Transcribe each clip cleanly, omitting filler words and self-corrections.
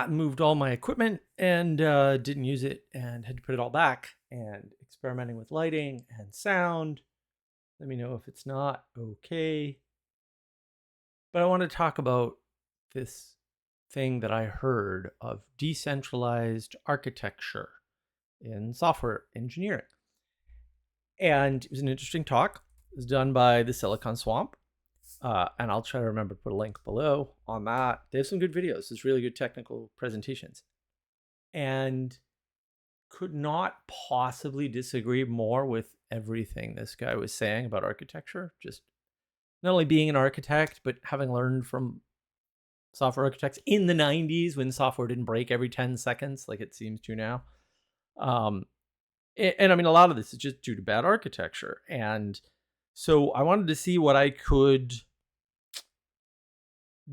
moved all my equipment and didn't use it and had to put it all back, and experimenting with lighting and sound. Let me know if it's not okay. But I want to talk about this thing that I heard of decentralized architecture in software engineering. And it was an interesting talk. It was done by the Silicon Swamp. And I'll try to remember to put a link below on that. They have some good videos. There's really good technical presentations. And could not possibly disagree more with everything this guy was saying about architecture. Just not only being an architect, but having learned from software architects in the 90s when software didn't break every 10 seconds like it seems to now. And I mean, a lot of this is just due to bad architecture. And so I wanted to see what I could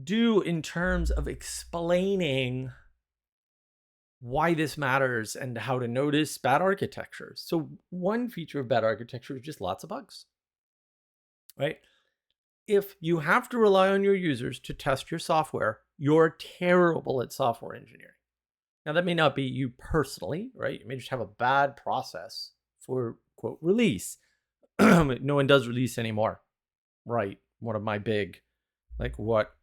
do in terms of explaining why this matters and how to notice bad architecture. So one feature of bad architecture is just lots of bugs, right? If you have to rely on your users to test your software, you're terrible at software engineering. Now, that may not be you personally, right? You may just have a bad process for, quote, release. No one does release anymore, right? One of my big, like, what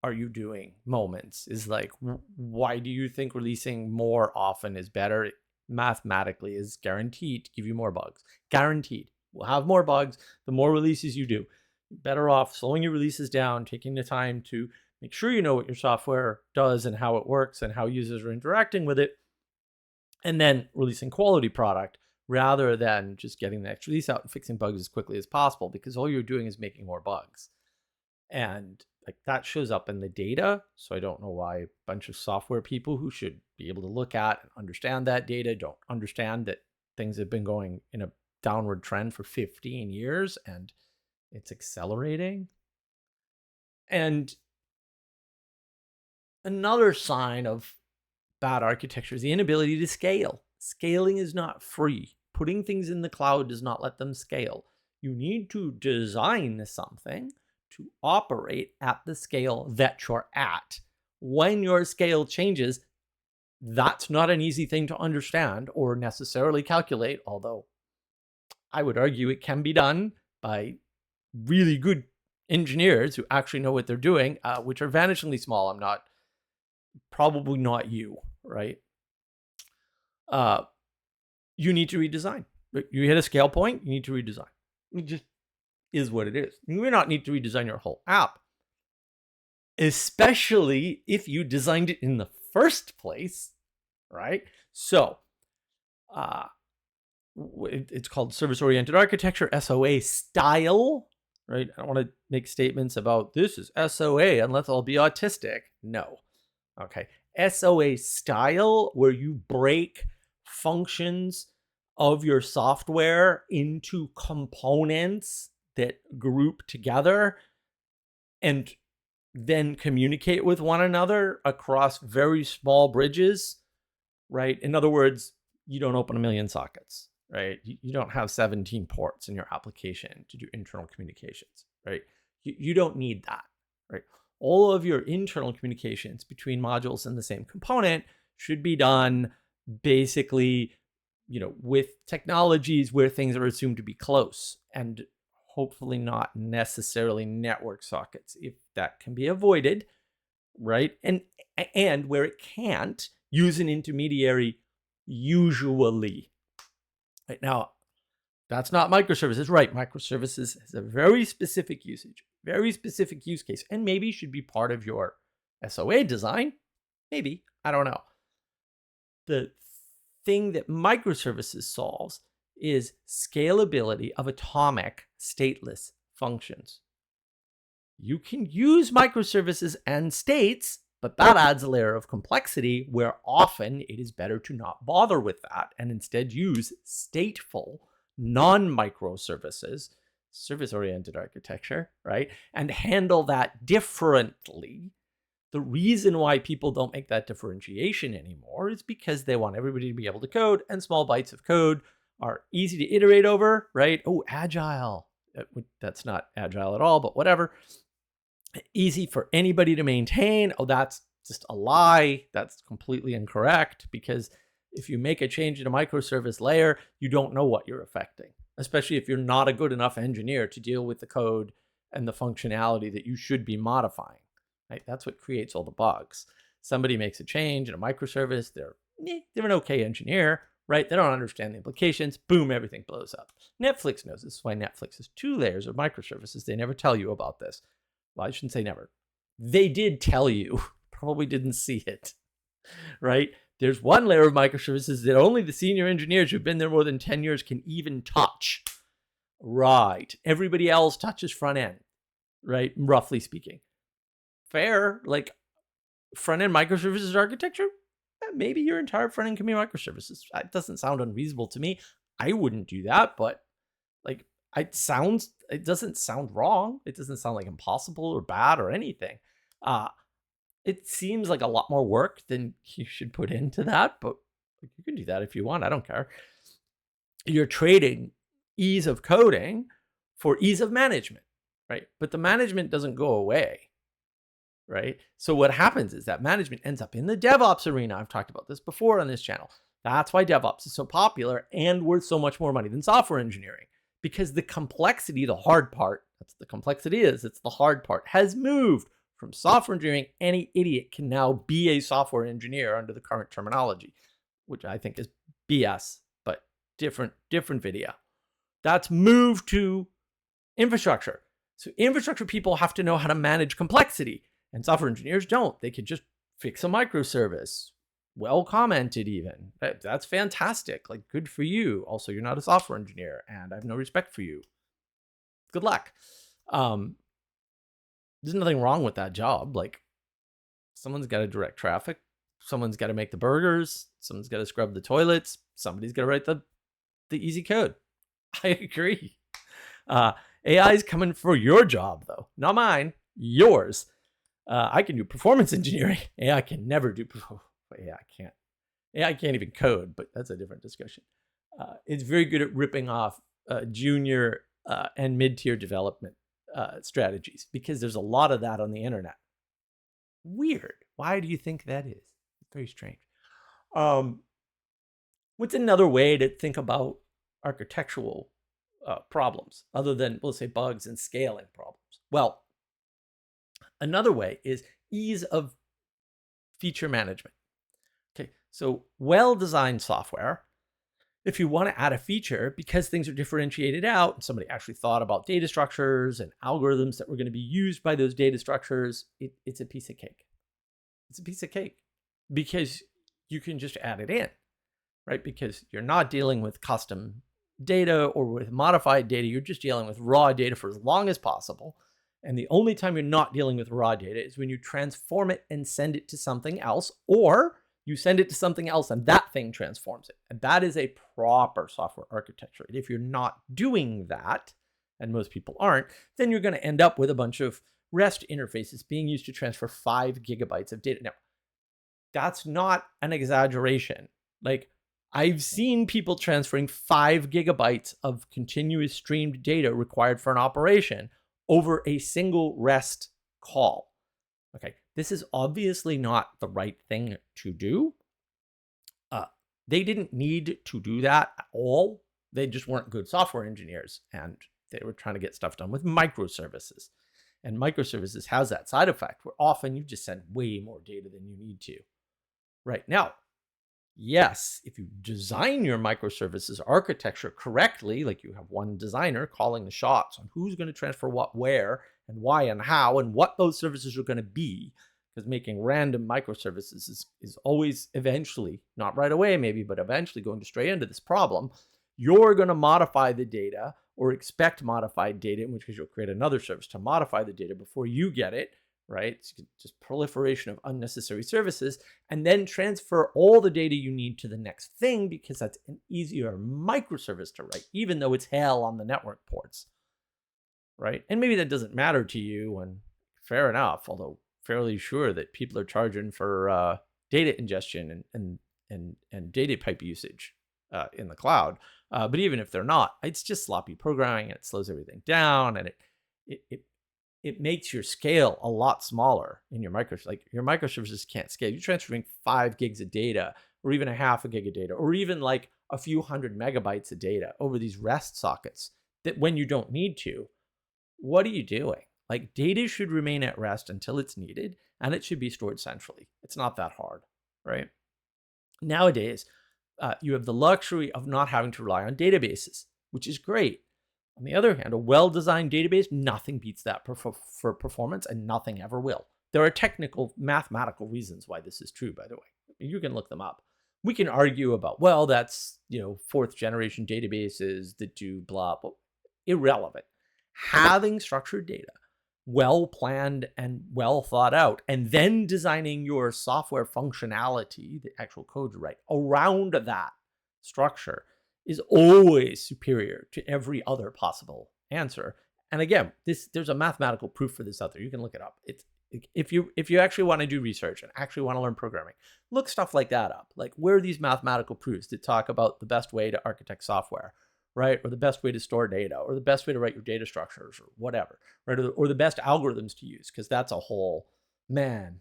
are you doing moments is like, why do you think releasing more often is better? Mathematically is guaranteed to give you more bugs. Guaranteed. We'll have more bugs the more releases you do. You're better off slowing your releases down, taking the time to make sure you know what your software does and how it works and how users are interacting with it, and then releasing quality product rather than just getting the next release out and fixing bugs as quickly as possible, because all you're doing is making more bugs. And like that shows up in the data. So I don't know why a bunch of software people who should be able to look at and understand that data don't understand that things have been going in a downward trend for 15 years and it's accelerating. And another sign of bad architecture is the inability to scale. Scaling is not free. Putting things in the cloud does not let them scale. You need to design something to operate at the scale that you're at. When your scale changes, that's not an easy thing to understand or necessarily calculate, although I would argue it can be done by really good engineers who actually know what they're doing, which are vanishingly small. I'm not, probably not you, right? You need to redesign. You hit a scale point, you need to redesign. It just is what it is. You may not need to redesign your whole app, especially if you designed it in the first place, right? So it's called service-oriented architecture, SOA style, right? I don't want to make statements about this is SOA unless I'll be autistic. No. Okay. SOA style, where you break functions of your software into components that group together and then communicate with one another across very small bridges, right? In other words, you don't open a million sockets, right? You don't have 17 ports in your application to do internal communications, right? You don't need that, right? All of your internal communications between modules in the same component should be done basically, with technologies where things are assumed to be close and hopefully not necessarily network sockets if that can be avoided, right? And where it can't, use an intermediary usually. Right now, that's not microservices, right? Microservices has a very specific usage, very specific use case, and maybe should be part of your SOA design. Maybe, I don't know. The thing that microservices solves is scalability of atomic stateless functions. You can use microservices and states, but that adds a layer of complexity where often it is better to not bother with that and instead use stateful non-microservices, service-oriented architecture, right? And handle that differently. The reason why people don't make that differentiation anymore is because they want everybody to be able to code, and small bytes of code are easy to iterate over, right? Oh, agile. That's not agile at all, but whatever. Easy for anybody to maintain. Oh, that's just a lie. That's completely incorrect, because if you make a change in a microservice layer, you don't know what you're affecting, especially if you're not a good enough engineer to deal with the code and the functionality that you should be modifying. Right? That's what creates all the bugs. Somebody makes a change in a microservice, they're an okay engineer, right? They don't understand the implications. Boom, everything blows up. Netflix knows this is why Netflix has 2 layers of microservices. They never tell you about this. Well, I shouldn't say never. They did tell you, probably didn't see it, right? There's 1 layer of microservices that only the senior engineers who've been there more than 10 years can even touch. Right. Everybody else touches front end, right? Roughly speaking. Fair. Like, front end microservices architecture, maybe your entire front end can be microservices. It doesn't sound unreasonable to me. I wouldn't do that, but like, it doesn't sound wrong. It doesn't sound like impossible or bad or anything. It seems like a lot more work than you should put into that, but you can do that if you want. I don't care. You're trading ease of coding for ease of management, right? But the management doesn't go away, right? So what happens is that management ends up in the DevOps arena. I've talked about this before on this channel. That's why DevOps is so popular and worth so much more money than software engineering, because the complexity, the hard part, that's the complexity it's the hard part, has moved from software engineering. Any idiot can now be a software engineer under the current terminology, which I think is BS, but different video. That's moved to infrastructure. So infrastructure people have to know how to manage complexity, and software engineers don't. They could just fix a microservice. Well commented even. That's fantastic. Like, good for you. Also, you're not a software engineer, and I have no respect for you. Good luck. There's nothing wrong with that job. Like, someone's got to direct traffic. Someone's got to make the burgers. Someone's got to scrub the toilets. Somebody's got to write the easy code. I agree. AI is coming for your job, though. Not mine. Yours. I can do performance engineering. AI can never do. AI can't even code, but that's a different discussion. It's very good at ripping off junior and mid-tier development strategies, because there's a lot of that on the internet. Weird. Why do you think that is? Very strange. What's another way to think about architectural problems other than, we'll say, bugs and scaling problems? Well, another way is ease of feature management. Okay, so well-designed software, if you want to add a feature, because things are differentiated out, and somebody actually thought about data structures and algorithms that were going to be used by those data structures, it's a piece of cake. It's a piece of cake because you can just add it in, right? Because you're not dealing with custom data or with modified data. You're just dealing with raw data for as long as possible. And the only time you're not dealing with raw data is when you transform it and send it to something else, or you send it to something else and that thing transforms it. And that is a proper software architecture. And if you're not doing that, and most people aren't, then you're going to end up with a bunch of REST interfaces being used to transfer 5 gigabytes of data. Now, that's not an exaggeration. Like, I've seen people transferring 5 gigabytes of continuous streamed data required for an operation over a single REST call. Okay, this is obviously not the right thing to do. They didn't need to do that at all. They just weren't good software engineers, and they were trying to get stuff done with microservices. And microservices has that side effect where often you just send way more data than you need to. Right now, yes, if you design your microservices architecture correctly, like you have one designer calling the shots on who's going to transfer what, where, and why, and how, and what those services are going to be, because making random microservices is always eventually, not right away maybe, but eventually going to stray into this problem. You're going to modify the data or expect modified data, in which case you'll create another service to modify the data before you get it, right? It's just proliferation of unnecessary services, and then transfer all the data you need to the next thing, because that's an easier microservice to write, even though it's hell on the network ports, right? And maybe that doesn't matter to you, and fair enough, although fairly sure that people are charging for data ingestion and data pipe usage in the cloud. But even if they're not, it's just sloppy programming, and it slows everything down, and it makes your scale a lot smaller in your microservices. Like your microservices can't scale. You're transferring 5 gigs of data, or even a half a gig of data, or even like a few hundred megabytes of data over these REST sockets that when you don't need to, what are you doing? Like data should remain at rest until it's needed, and it should be stored centrally. It's not that hard, right? Nowadays, you have the luxury of not having to rely on databases, which is great. On the other hand, a well-designed database, nothing beats that for performance, and nothing ever will. There are technical, mathematical reasons why this is true, by the way. You can look them up. We can argue about, well, that's, 4th generation databases that do blah, blah. Irrelevant. Having structured data, well planned and well thought out, and then designing your software functionality, the actual code you write, around that structure is always superior to every other possible answer. And again, there's a mathematical proof for this out there. You can look it up. It's if you actually want to do research and actually want to learn programming, look stuff like that up. Like, where are these mathematical proofs that talk about the best way to architect software, right? Or the best way to store data, or the best way to write your data structures, or whatever, right? Or the best algorithms to use, because that's a whole, man,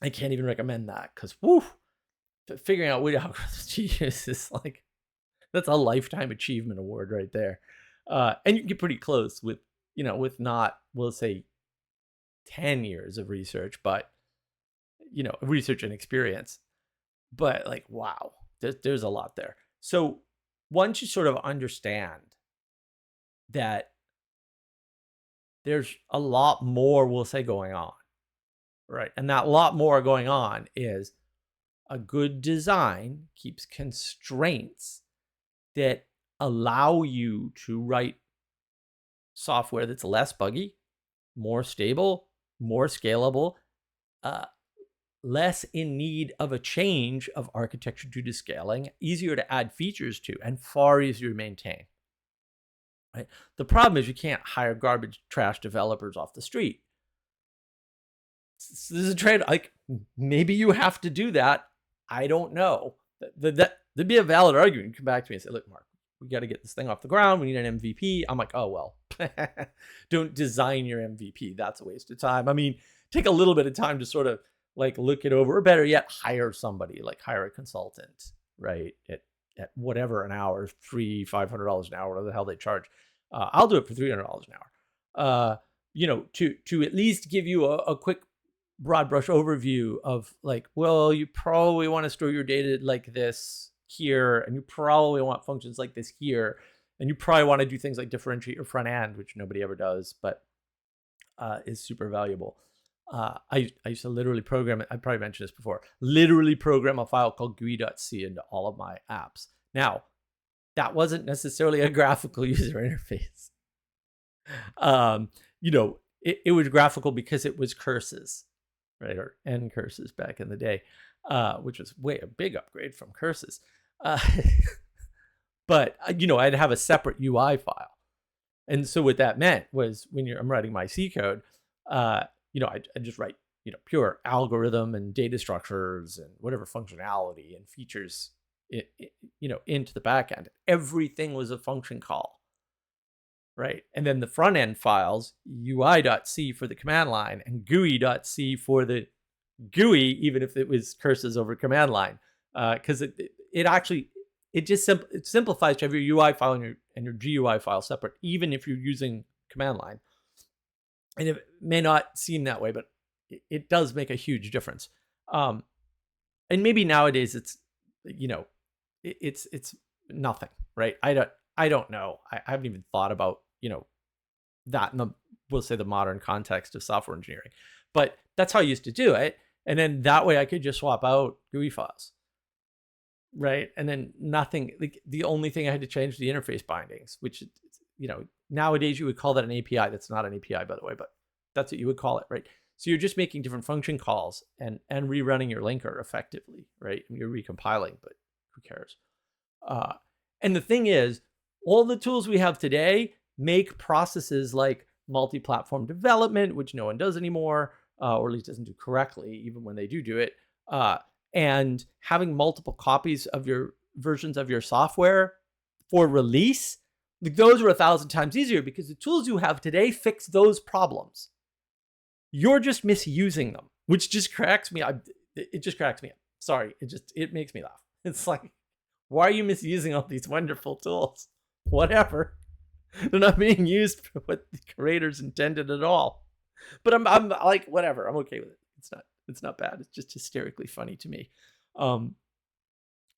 I can't even recommend that, because figuring out which algorithms to use is like, that's a lifetime achievement award right there. And you can get pretty close with, with not, we'll say 10 years of research, but, research and experience. But like, wow, there's a lot there. So once you sort of understand that there's a lot more, we'll say, going on, right? And that lot more going on is a good design keeps constraints that allow you to write software that's less buggy, more stable, more scalable, less in need of a change of architecture due to scaling, easier to add features to, and far easier to maintain. Right? The problem is you can't hire garbage trash developers off the street. So there's a trade. Like, maybe you have to do that. I don't know. There'd be a valid argument. You come back to me and say, look, Mark, we got to get this thing off the ground. We need an MVP. I'm like, oh, well, don't design your MVP. That's a waste of time. I mean, take a little bit of time to sort of like look it over, or better yet, hire somebody, like hire a consultant, right? At whatever an hour, $500 an hour, whatever the hell they charge. I'll do it for $300 an hour. To at least give you a quick broad brush overview of like, well, you probably want to store your data like this here, and you probably want functions like this here, and you probably want to do things like differentiate your front end, which nobody ever does, but is super valuable. I used to literally program it. I probably mentioned this before. Literally program a file called GUI.c into all of my apps. Now, that wasn't necessarily a graphical user interface. It was graphical because it was curses, right? Or N curses back in the day, which was a big upgrade from curses. But I'd have a separate UI file. And so what that meant was when I'm writing my C code, I just write, pure algorithm and data structures and whatever functionality and features, into the backend. Everything was a function call, right? And then the front end files, UI.c for the command line and GUI.c for the GUI, even if it was curses over command line, because it simplifies to have your UI file and your GUI file separate, even if you're using command line. And it may not seem that way, but it does make a huge difference. And maybe nowadays it's nothing, right? I don't know. I haven't even thought about that in we'll say the modern context of software engineering, but that's how I used to do it. And then that way I could just swap out GUI files, right? And then nothing. Like the only thing I had to change the interface bindings, which nowadays you would call that an API. That's not an API, by the way, but that's what you would call it, right? So you're just making different function calls and rerunning your linker effectively, right? And you're recompiling, but who cares? And the thing is, all the tools we have today make processes like multi-platform development, which no one does anymore, or at least doesn't do correctly, even when they do it, and having multiple copies of your versions of your software for release Those are 1,000 times easier because the tools you have today fix those problems. You're just misusing them, which just cracks me up. It just cracks me up. Sorry, it makes me laugh. It's like, why are you misusing all these wonderful tools? Whatever. They're not being used for what the creators intended at all. But I'm like, whatever. I'm okay with it. It's not bad. It's just hysterically funny to me. And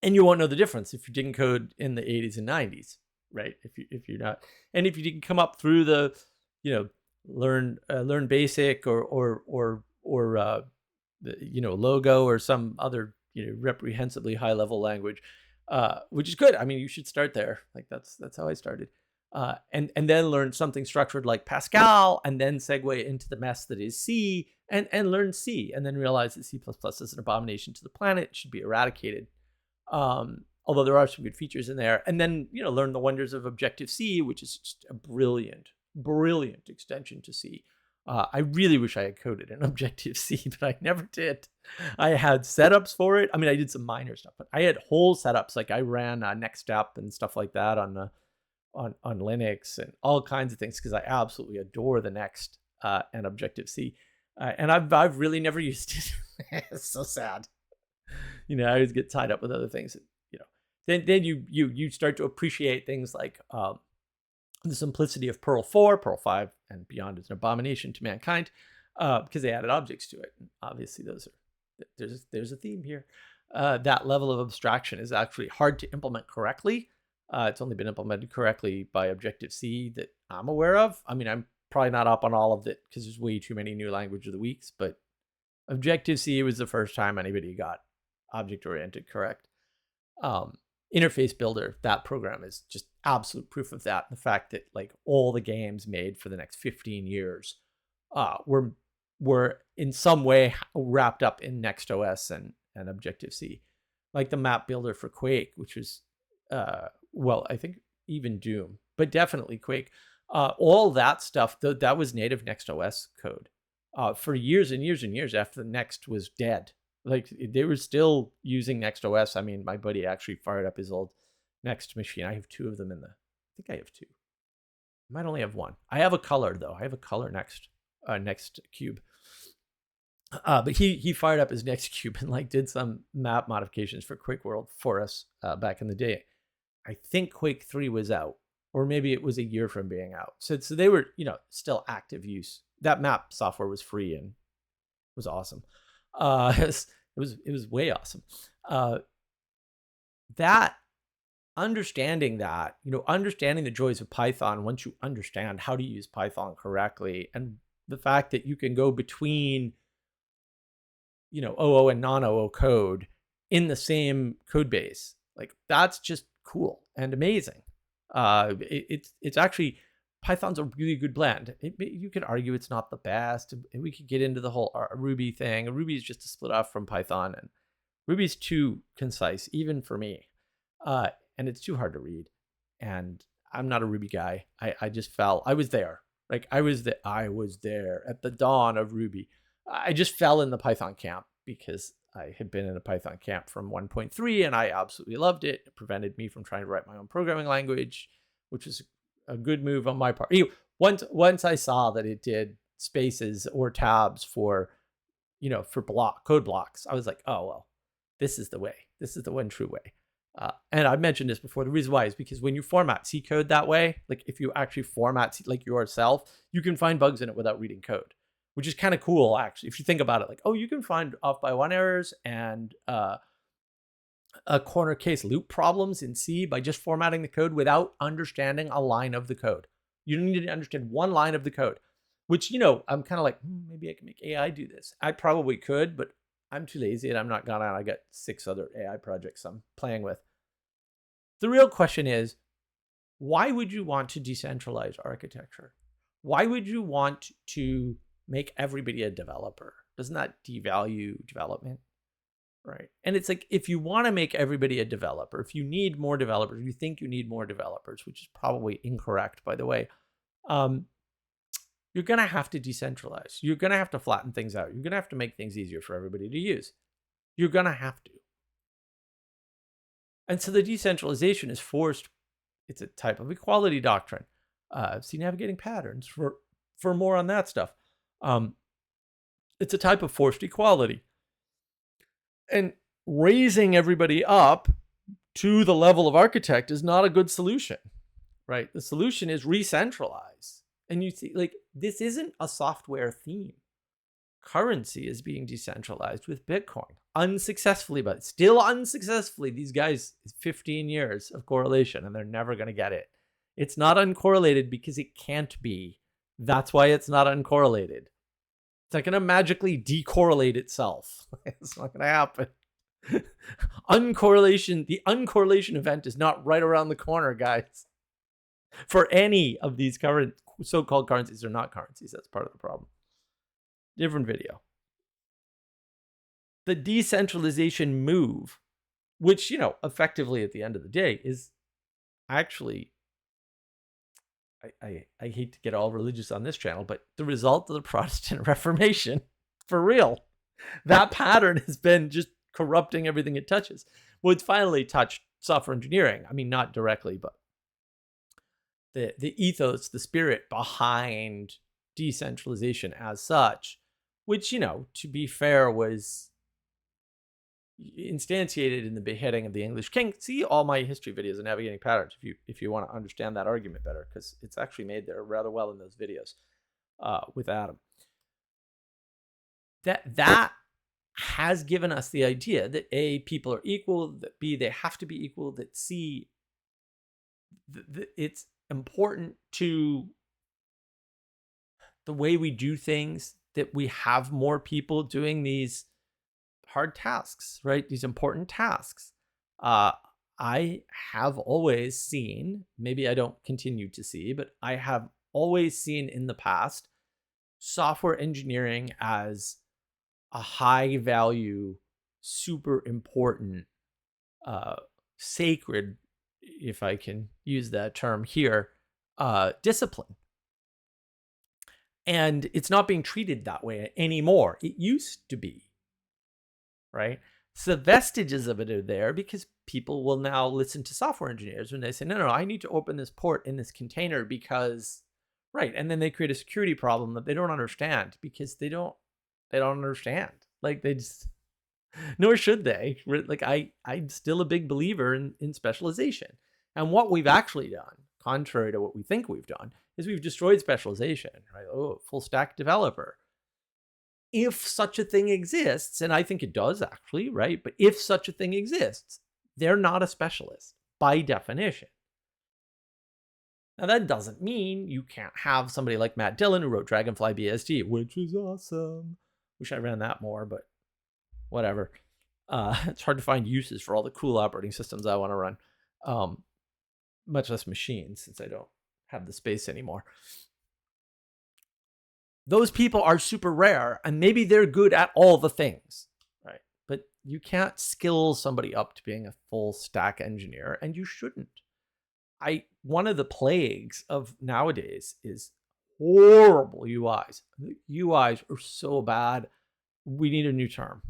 you won't know the difference if you didn't code in the 80s and 90s, right? If you're not, and if you didn't come up through the, learn basic or the, Logo or some other reprehensibly high level language, which is good. I mean, you should start there. Like that's how I started. And then learn something structured like Pascal, and then segue into the mess that is C, and learn C, and then realize that C++ is an abomination to the planet. It should be eradicated. Although there are some good features in there. And then, learn the wonders of Objective-C, which is just a brilliant extension to C. I really wish I had coded in Objective-C, but I never did. I had setups for it. I mean, I did some minor stuff, but I had whole setups. Like I ran Next Step and stuff like that on Linux and all kinds of things because I absolutely adore the Next and Objective-C. And I've really never used it. It's so sad. I always get tied up with other things. Then you start to appreciate things like the simplicity of Perl 4, Perl 5, and beyond is an abomination to mankind because they added objects to it. And obviously, there's a theme here. That level of abstraction is actually hard to implement correctly. It's only been implemented correctly by Objective-C that I'm aware of. I mean, I'm probably not up on all of it because there's way too many new language of the weeks, but Objective-C was the first time anybody got object-oriented correct. Interface Builder, that program is just absolute proof of that. The fact that like all the games made for the next 15 years were in some way wrapped up in NextOS and Objective-C. Like the map builder for Quake, which was, I think even Doom, but definitely Quake. All that stuff, that was native NextOS code for years and years and years after the Next was dead. Like they were still using NextOS. I mean, my buddy actually fired up his old Next machine. I have two of them I think I have two. I might only have one. I have a color though. I have a color Next Cube. But he fired up his Next Cube and like did some map modifications for Quake World for us back in the day. I think Quake 3 was out, or maybe it was a year from being out. So they were, still active use. That map software was free and was awesome. It was way awesome. That understanding the joys of Python, once you understand how to use Python correctly, and the fact that you can go between OO and non-OO code in the same code base, like that's just cool and amazing. It's actually, Python's a really good blend. You could argue it's not the best. We could get into the whole Ruby thing. Ruby is just a split off from Python, and Ruby's too concise, even for me. And it's too hard to read. And I'm not a Ruby guy. I just fell. I was there. Like I was there at the dawn of Ruby. I just fell in the Python camp because I had been in a Python camp from 1.3 and I absolutely loved it. It prevented me from trying to write my own programming language, which was a good move on my part. Once I saw that it did spaces or tabs for code blocks, I was like, oh, well, this is the way. This is the one true way. And I've mentioned this before. The reason why is because when you format C code that way, like if you actually format C, like yourself, you can find bugs in it without reading code, which is kind of cool, actually. If you think about it, like, oh, you can find off by one errors and a corner case loop problems in C by just formatting the code without understanding a line of the code. You need to understand one line of the code, which, I'm kind of like, maybe I can make AI do this. I probably could, but I'm too lazy and I'm not gonna. I got 6 other AI projects I'm playing with. The real question is, why would you want to decentralize architecture? Why would you want to make everybody a developer? Doesn't that devalue development? Right. And it's like, if you want to make everybody a developer, if you need more developers, you think you need more developers, which is probably incorrect, by the way, you're going to have to decentralize. You're going to have to flatten things out. You're going to have to make things easier for everybody to use. You're going to have to. And so the decentralization is forced It's a type of equality doctrine. See navigating patterns for more on that stuff. It's a type of forced equality. And raising everybody up to the level of architect is not a good solution, right? The solution is re-centralize. And you see, like, this isn't a software theme. Currency is being decentralized with Bitcoin unsuccessfully, but still unsuccessfully. These guys, 15 years of correlation, and they're never going to get it. It's not uncorrelated because it can't be. That's why it's not uncorrelated. It's not going to magically decorrelate itself. It's not going to happen. Uncorrelation, the uncorrelation event is not right around the corner, guys. For any of these current so-called currencies, they're not currencies. That's part of the problem. Different video. The decentralization move, which, you know, effectively at the end of the day is actually, I hate to get all religious on this channel, but the result of the Protestant Reformation, for real. That pattern has been just corrupting everything it touches. Well, it's finally touched software engineering. I mean, not directly, but the ethos, the spirit behind decentralization as such, which, you know, to be fair, was instantiated in the beheading of the English king. See all my history videos on navigating patterns if you want to understand that argument better, because it's actually made there rather well in those videos with Adam. That has given us the idea that A, people are equal, that B, they have to be equal, that C, it's important to the way we do things, that we have more people doing these hard tasks, right? These important tasks. I have always seen, maybe I don't continue to see, but I have always seen in the past software engineering as a high value, super important, sacred, if I can use that term here, discipline. And it's not being treated that way anymore. It used to be, right? So the vestiges of it are there because people will now listen to software engineers when they say, no, I need to open this port in this container because, right. And then they create a security problem that they don't understand because they don't understand. Like, they just, nor should they. Like, I'm still a big believer in specialization. And what we've actually done, contrary to what we think we've done, is we've destroyed specialization, right? Oh, full stack developer. If such a thing exists, and I think it does actually, right? But if such a thing exists, they're not a specialist by definition. Now, that doesn't mean you can't have somebody like Matt Dillon, who wrote Dragonfly BSD, which is awesome. Wish I ran that more, but whatever. It's hard to find uses for all the cool operating systems I want to run, much less machines, since I don't have the space anymore. Those people are super rare, and maybe they're good at all the things, right? But you can't skill somebody up to being a full stack engineer, and you shouldn't. One of the plagues of nowadays is horrible UIs. The UIs are so bad. We need a new term.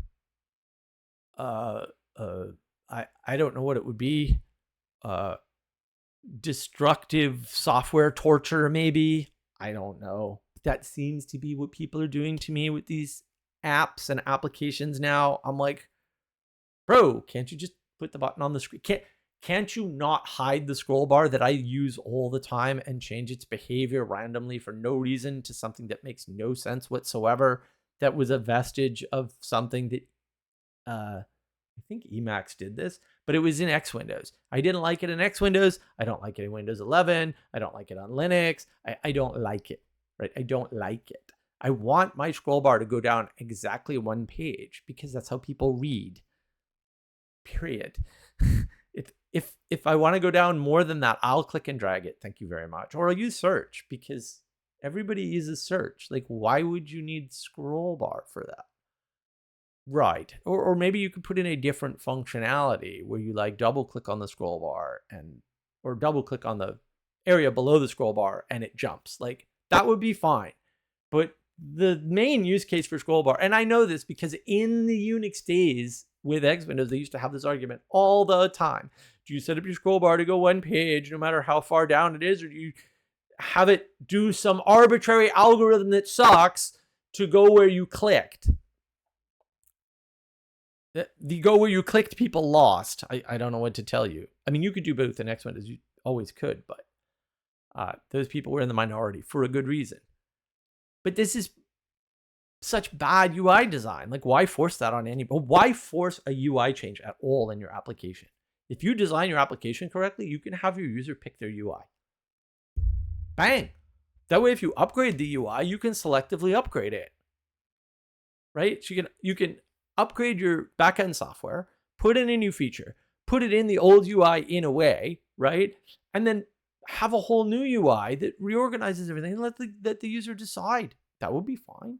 I don't know what it would be. Destructive software torture, maybe. I don't know. That seems to be what people are doing to me with these apps and applications now. I'm like, bro, can't you just put the button on the screen? Can't you not hide the scroll bar that I use all the time and change its behavior randomly for no reason to something that makes no sense whatsoever? That was a vestige of something that I think Emacs did this, but it was in X Windows. I didn't like it in X Windows. I don't like it in Windows 11. I don't like it on Linux. I don't like it, right? I don't like it. I want my scroll bar to go down exactly one page because that's how people read, period. If I want to go down more than that, I'll click and drag it. Thank you very much. Or I'll use search because everybody uses search. Like, why would you need scroll bar for that? Right. Or maybe you could put in a different functionality where you like double click on the scroll bar or double click on the area below the scroll bar and it jumps. Like, that would be fine. But the main use case for scroll bar, and I know this because in the Unix days with X Windows, they used to have this argument all the time. Do you set up your scroll bar to go one page no matter how far down it is, or do you have it do some arbitrary algorithm that sucks to go where you clicked? The go where you clicked people lost. I don't know what to tell you. I mean, you could do both the next one, as you always could, but those people were in the minority for a good reason. But this is such bad UI design. Like, why force that on anybody? Why force a UI change at all in your application? If you design your application correctly, you can have your user pick their UI. Bang. That way, if you upgrade the UI, you can selectively upgrade it. Right? So you can upgrade your backend software, put in a new feature, put it in the old UI in a way, right? And then have a whole new UI that reorganizes everything and let the user decide. That would be fine.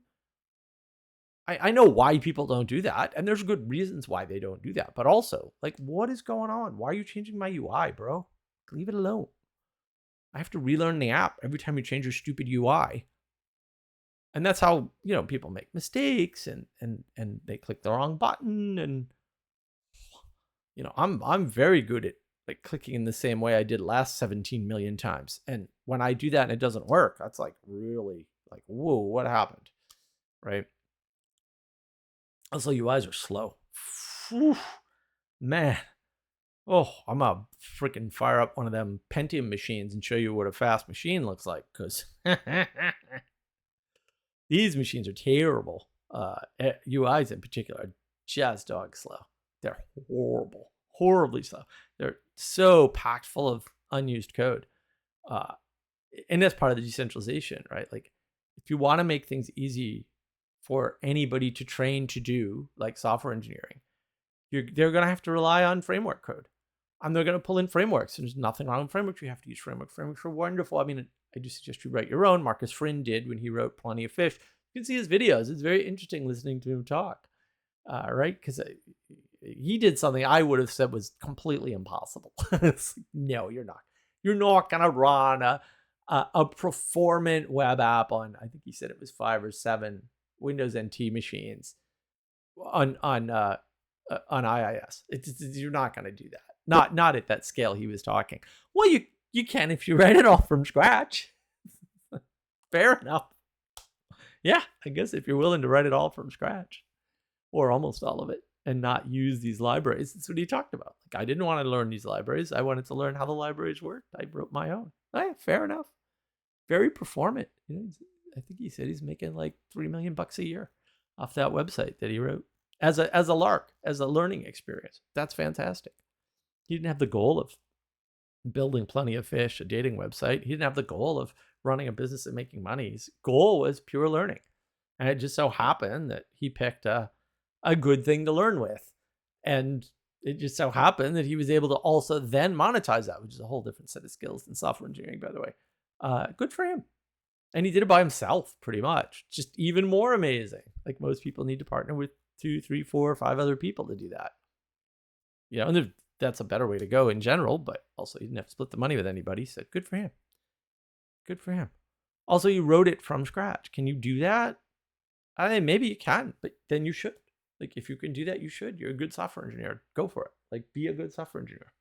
I know why people don't do that, and there's good reasons why they don't do that. But also, like, what is going on? Why are you changing my UI, bro? Leave it alone. I have to relearn the app every time you change your stupid UI. And that's how, people make mistakes and they click the wrong button. And, I'm very good at like clicking in the same way I did last 17 million times. And when I do that and it doesn't work, that's like really like, whoa, what happened? Right? Also, UIs are slow. Whew, man. Oh, I'm going to freaking fire up one of them Pentium machines and show you what a fast machine looks like, because these machines are terrible. UIs in particular are just dog slow. They're horrible, horribly slow. They're so packed full of unused code. And that's part of the decentralization, right? Like, if you want to make things easy for anybody to train to do, like software engineering, they're going to have to rely on framework code. And they're going to pull in frameworks. There's nothing wrong with frameworks. You have to use frameworks. Frameworks are wonderful. I mean, I do suggest you write your own. Marcus Friend did when he wrote Plenty of Fish. You can see his videos. It's very interesting listening to him talk, right? Because he did something I would have said was completely impossible. It's like, no, you're not. You're not going to run a performant web app on, I think he said it was 5 or 7 Windows NT machines on IIS. You're not going to do that. Not at that scale he was talking. Well, you can if you write it all from scratch. Fair enough. Yeah, I guess if you're willing to write it all from scratch, or almost all of it, and not use these libraries. That's what he talked about. Like, I didn't want to learn these libraries. I wanted to learn how the libraries worked. I wrote my own. Oh, yeah, fair enough. Very performant. I think he said he's making like $3 million a year off that website that he wrote as a lark, as a learning experience. That's fantastic. He didn't have the goal of building Plenty of Fish, a dating website. He didn't have the goal of running a business and making money. His goal was pure learning. And it just so happened that he picked a good thing to learn with. And it just so happened that he was able to also then monetize that, which is a whole different set of skills than software engineering, by the way. Good for him. And he did it by himself, pretty much. Just even more amazing. Like, most people need to partner with 2, 3, 4, 5 other people to do that. And that's a better way to go in general, but also he didn't have to split the money with anybody. So good for him. Good for him. Also, you wrote it from scratch. Can you do that? I mean, maybe you can, but then you should. Like, if you can do that, you should. You're a good software engineer. Go for it. Like, be a good software engineer.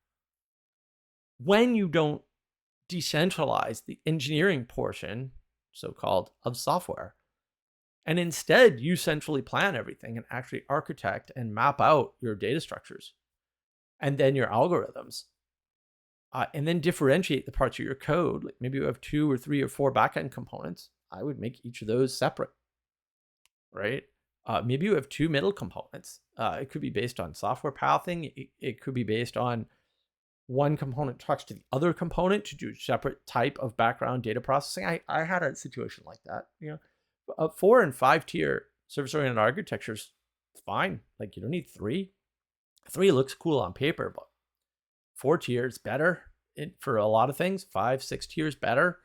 When you don't decentralize the engineering portion, so-called, of software, and instead you centrally plan everything and actually architect and map out your data structures and then your algorithms, and then differentiate the parts of your code. Like, maybe you have 2 or 3 or 4 backend components. I would make each of those separate, right? Maybe you have 2 middle components. It could be based on software pathing. It could be based on one component talks to the other component to do a separate type of background data processing. I had a situation like that. 4 and 5 tier service-oriented architecture's fine. Like, you don't need 3. 3 looks cool on paper, but 4 tiers better for a lot of things. 5, 6 tiers better.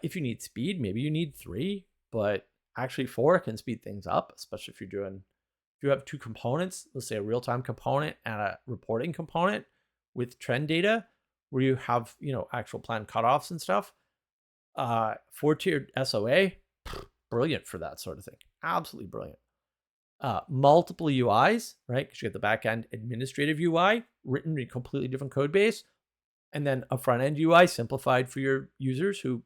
If you need speed, maybe you need 3, but actually 4 can speed things up, especially if you have 2 components, let's say a real-time component and a reporting component with trend data, where you have, actual planned cutoffs and stuff. 4-tiered SOA, brilliant for that sort of thing. Absolutely brilliant. Multiple UIs, right? Because you have the backend administrative UI. written in a completely different code base, and then a front-end UI simplified for your users who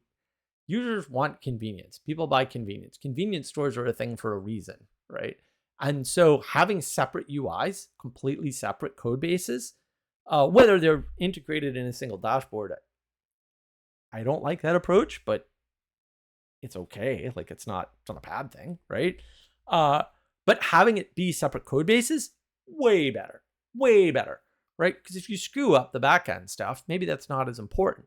users want convenience. People buy convenience. Convenience stores are a thing for a reason, right? And so having separate UIs, completely separate code bases, whether they're integrated in a single dashboard, I don't like that approach, but it's okay. Like it's not a bad thing, right? But having it be separate code bases, way better, right? Because if you screw up the backend stuff, maybe that's not as important.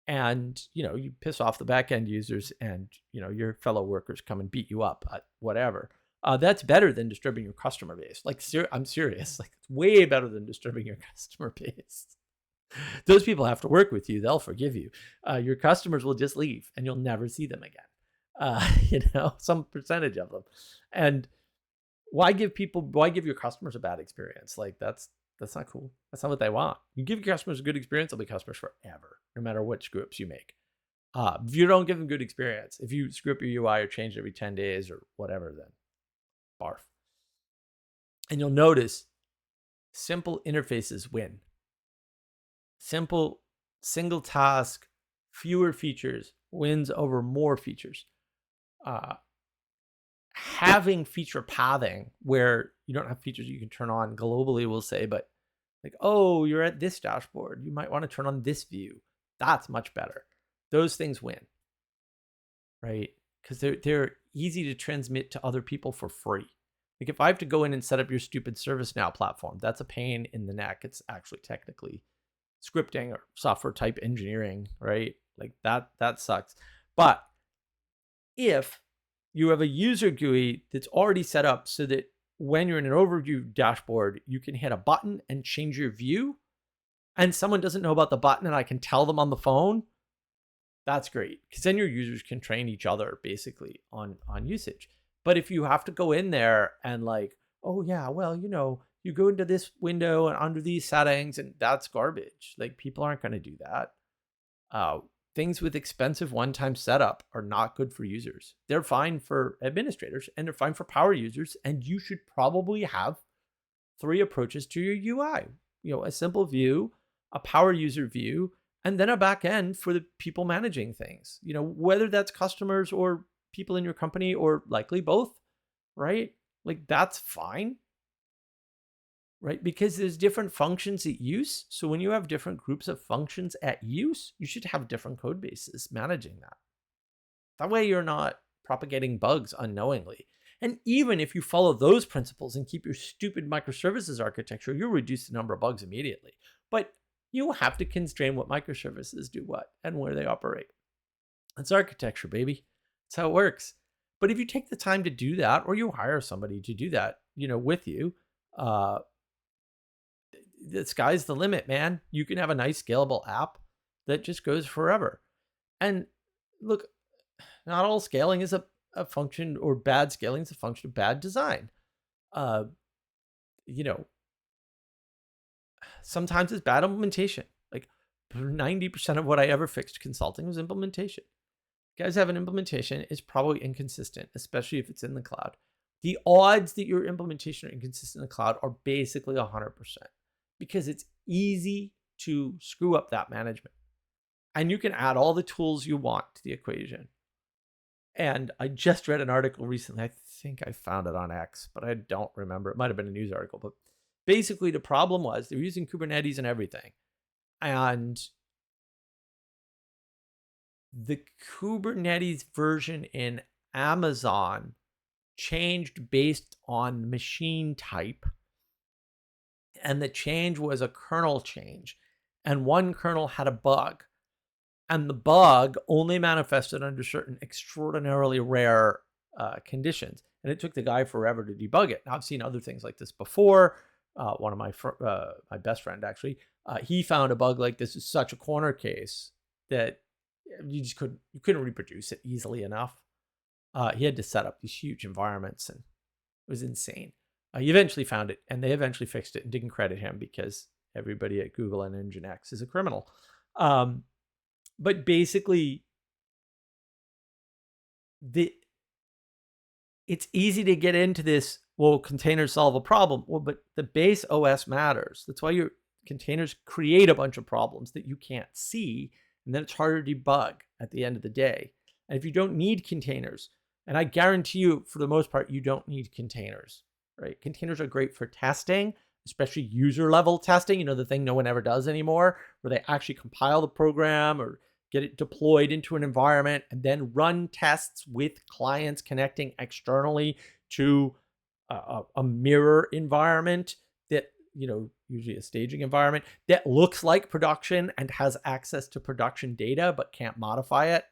And, you piss off the backend users and, your fellow workers come and beat you up at whatever. That's better than disturbing your customer base. Like, I'm serious. Like, it's way better than disturbing your customer base. Those people have to work with you. They'll forgive you. Your customers will just leave and you'll never see them again. Some percentage of them. And why give your customers a bad experience? Like that's not cool. That's not what they want. You give your customers a good experience, they'll be customers forever, no matter what screw ups you make. If you don't give them good experience, if you screw up your UI or change it every 10 days or whatever, then barf. And you'll notice simple interfaces win. Simple, single task, fewer features wins over more features. Having feature pathing where you don't have features you can turn on globally, we'll say, but like, oh, you're at this dashboard, you might want to turn on this view. That's much better. Those things win, right? Because they're easy to transmit to other people for free. Like if I have to go in and set up your stupid ServiceNow platform, that's a pain in the neck. It's actually technically scripting or software type engineering, right? Like that sucks. But if you have a user GUI that's already set up so that when you're in an overview dashboard, you can hit a button and change your view, and someone doesn't know about the button and I can tell them on the phone, that's great. Because then your users can train each other basically on usage. But if you have to go in there and like, oh yeah, well, you go into this window and under these settings, and that's garbage. Like people aren't going to do that. Things with expensive one-time setup are not good for users. They're fine for administrators and they're fine for power users. And you should probably have 3 approaches to your UI. A simple view, a power user view, and then a back end for the people managing things. Whether that's customers or people in your company or likely both, right? Like that's fine. Right? Because there's different functions at use. So when you have different groups of functions at use, you should have different code bases managing that. That way you're not propagating bugs unknowingly. And even if you follow those principles and keep your stupid microservices architecture, you'll reduce the number of bugs immediately. But you have to constrain what microservices do what and where they operate. That's architecture, baby. That's how it works. But if you take the time to do that, or you hire somebody to do that, with you, the sky's the limit, man. You can have a nice scalable app that just goes forever. And look, not all scaling is a function, or bad scaling is a function of bad design. Sometimes it's bad implementation. Like 90% of what I ever fixed consulting was implementation. You guys have an implementation, it's probably inconsistent, especially if it's in the cloud. The odds that your implementation are inconsistent in the cloud are basically 100%. Because it's easy to screw up that management. And you can add all the tools you want to the equation. And I just read an article recently. I think I found it on X, but I don't remember. It might have been a news article. But basically, the problem was they were using Kubernetes and everything. And the Kubernetes version in Amazon changed based on machine type. And the change was a kernel change. And one kernel had a bug. And the bug only manifested under certain extraordinarily rare conditions. And it took the guy forever to debug it. Now, I've seen other things like this before. One of my best friend, actually, he found a bug like this is such a corner case that you couldn't reproduce it easily enough. He had to set up these huge environments, and it was insane. He eventually found it, and they eventually fixed it and didn't credit him because everybody at Google and Nginx is a criminal. But basically, it's easy to get into this Well, containers solve a problem. Well, but the base OS matters. That's why your containers create a bunch of problems that you can't see, and then it's harder to debug at the end of the day. And if you don't need containers, and I guarantee you, for the most part, you don't need containers, right? Containers are great for testing, especially user level testing, the thing no one ever does anymore, where they actually compile the program or get it deployed into an environment and then run tests with clients connecting externally to a mirror environment that, usually a staging environment that looks like production and has access to production data but can't modify it.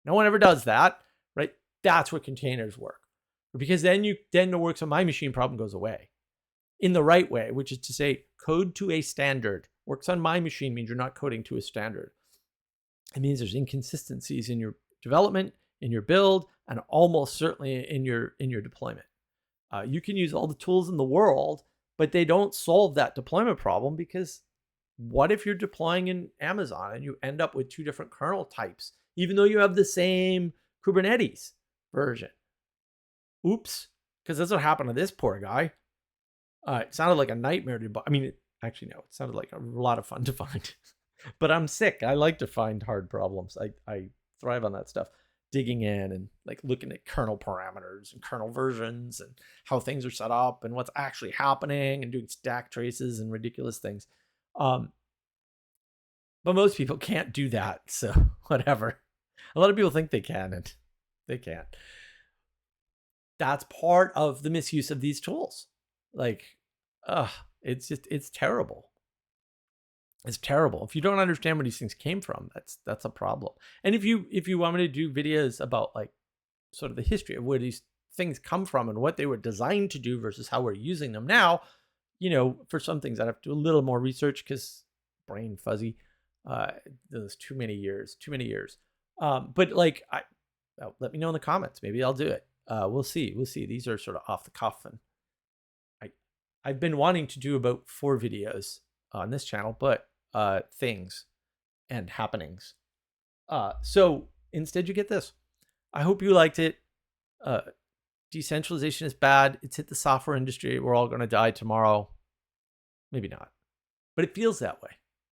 No one ever does that, right? That's where containers work, because then the works on my machine problem goes away in the right way, which is to say code to a standard. Works on my machine means you're not coding to a standard. It means there's inconsistencies in your development, in your build, and almost certainly in your deployment. You can use all the tools in the world, but they don't solve that deployment problem, because what if you're deploying in Amazon and you end up with 2 different kernel types, even though you have the same Kubernetes version? Oops, because that's what happened to this poor guy. It sounded like a nightmare to debug. I mean, actually, no, it sounded like a lot of fun to find. But I'm sick. I like to find hard problems. I thrive on that stuff. Digging in and like looking at kernel parameters and kernel versions and how things are set up and what's actually happening and doing stack traces and ridiculous things. But most people can't do that. So whatever. A lot of people think they can, and they can't. That's part of the misuse of these tools. Like, it's terrible. It's terrible. If you don't understand where these things came from, that's a problem. And if you want me to do videos about like sort of the history of where these things come from and what they were designed to do versus how we're using them now, for some things I'd have to do a little more research because brain fuzzy. There's too many years. But like, let me know in the comments. Maybe I'll do it. We'll see. These are sort of off the cuff, and I've been wanting to do about 4 videos on this channel, but things and happenings. So instead you get this. I hope you liked it. Decentralization is bad. It's hit the software industry. We're all going to die tomorrow. Maybe not, but it feels that way.